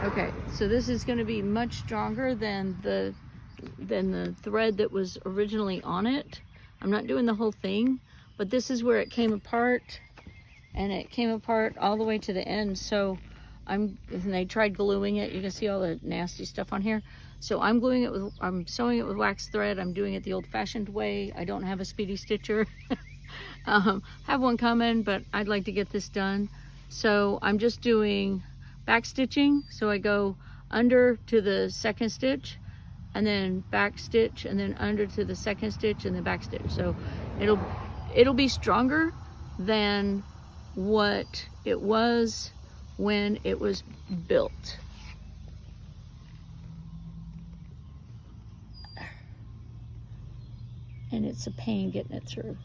Okay, so this is going to be much stronger than the thread that was originally on it. I'm not doing the whole thing, but this is where it came apart, and it came apart all the way to the end. So and I tried gluing it. You can see all the nasty stuff on here. So I'm sewing it with wax thread. I'm doing it the old-fashioned way. I don't have a speedy stitcher. Have one coming, but I'd like to get this done. So I'm just doing back stitching. So I go under to the second stitch, and then back stitch, and then under to the second stitch, and then back stitch. So it'll be stronger than what it was when it was built. And it's a pain getting it through,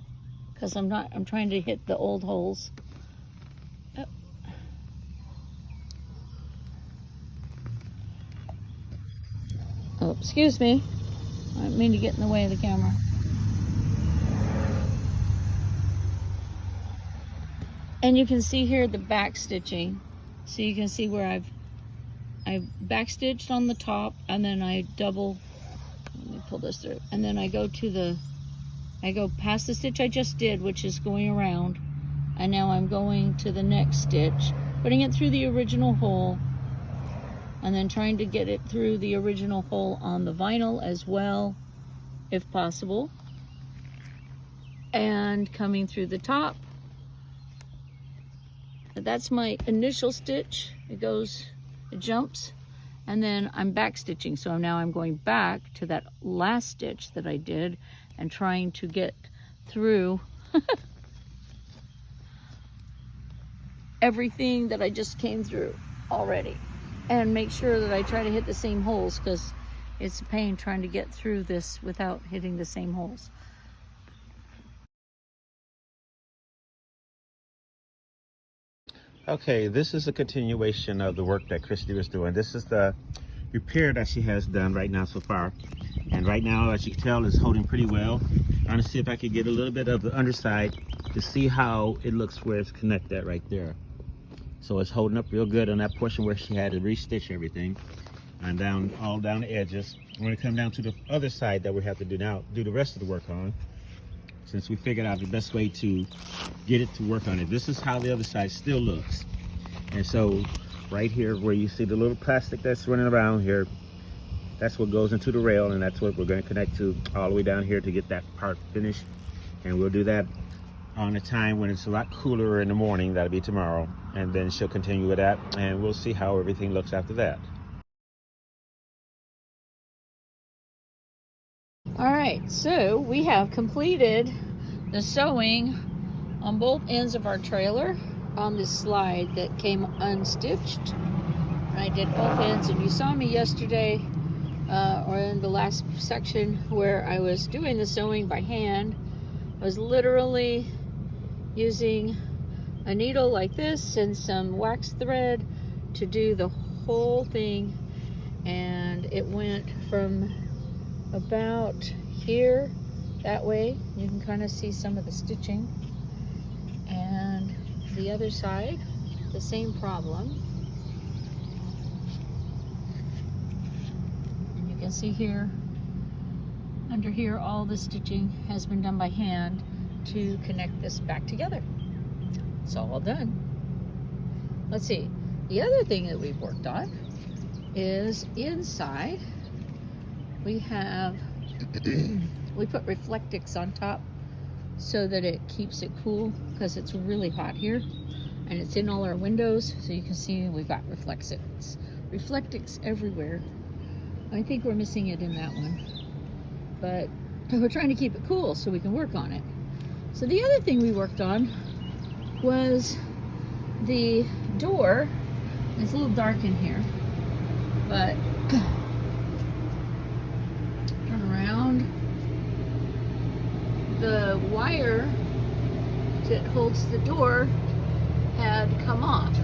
because I'm trying to hit the old holes. Oh, excuse me. I didn't mean to get in the way of the camera. And you can see here the back stitching. So you can see where I've back stitched on the top, and then I double, let me pull this through, and then I go past the stitch I just did, which is going around, and now I'm going to the next stitch, putting it through the original hole, and then trying to get it through the original hole on the vinyl as well, if possible, and coming through the top. That's my initial stitch. It jumps, and then I'm back stitching. So now I'm going back to that last stitch that I did and trying to get through everything that I just came through already, and make sure that I try to hit the same holes, because it's a pain trying to get through this without hitting the same holes. Okay, this is a continuation of the work that Christy was doing. This is the repair that she has done right now so far. And right now, as you can tell, it's holding pretty well. I'm trying to see if I could get a little bit of the underside to see how it looks where it's connected right there. So it's holding up real good on that portion where she had to re-stitch everything, and all down the edges. We're going to come down to the other side that we have to do now, do the rest of the work on, since we figured out the best way to get it to work on it. This is how the other side still looks. And so right here where you see the little plastic that's running around here, that's what goes into the rail, and that's what we're going to connect to all the way down here to get that part finished. And we'll do that on a time when it's a lot cooler in the morning. That'll be tomorrow, and then she'll continue with that, and we'll see how everything looks after that. All right, so we have completed the sewing on both ends of our trailer on this slide that came unstitched. I did both ends, and you saw me yesterday or in the last section where I was doing the sewing by hand. I was literally using a needle like this and some wax thread to do the whole thing, and it went from about here that way. You can kind of see some of the stitching, and the other side the same problem. And you can see here under here all the stitching has been done by hand to connect this back together. It's all done. Let's see, the other thing that we've worked on is inside. We have we put Reflectix on top so that it keeps it cool, because it's really hot here, and it's in all our windows. So you can see we've got Reflectix everywhere. I think we're missing it in that one, but we're trying to keep it cool so we can work on it. So the other thing we worked on was the door. It's a little dark in here, but the wire that holds the door had come off,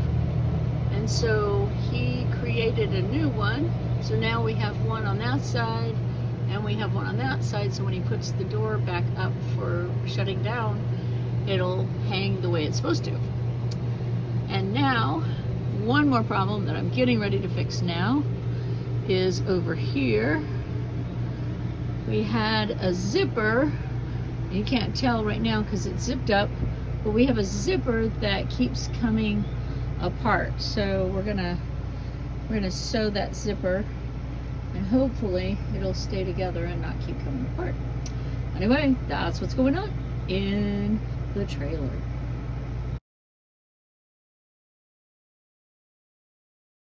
and so he created a new one. So now we have one on that side and we have one on that side, so when he puts the door back up for shutting down, it'll hang the way it's supposed to. And now one more problem that I'm getting ready to fix now is over here. We had a zipper. You can't tell right now because it's zipped up, but we have a zipper that keeps coming apart. So we're gonna sew that zipper, and hopefully it'll stay together and not keep coming apart. Anyway, that's what's going on in the trailer.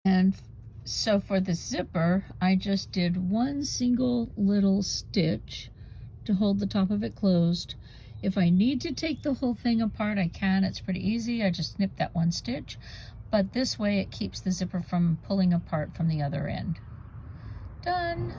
And so for the zipper, I just did one single little stitch to hold the top of it closed. If I need to take the whole thing apart, I can. It's pretty easy. I just snip that one stitch. But this way it keeps the zipper from pulling apart from the other end. Done.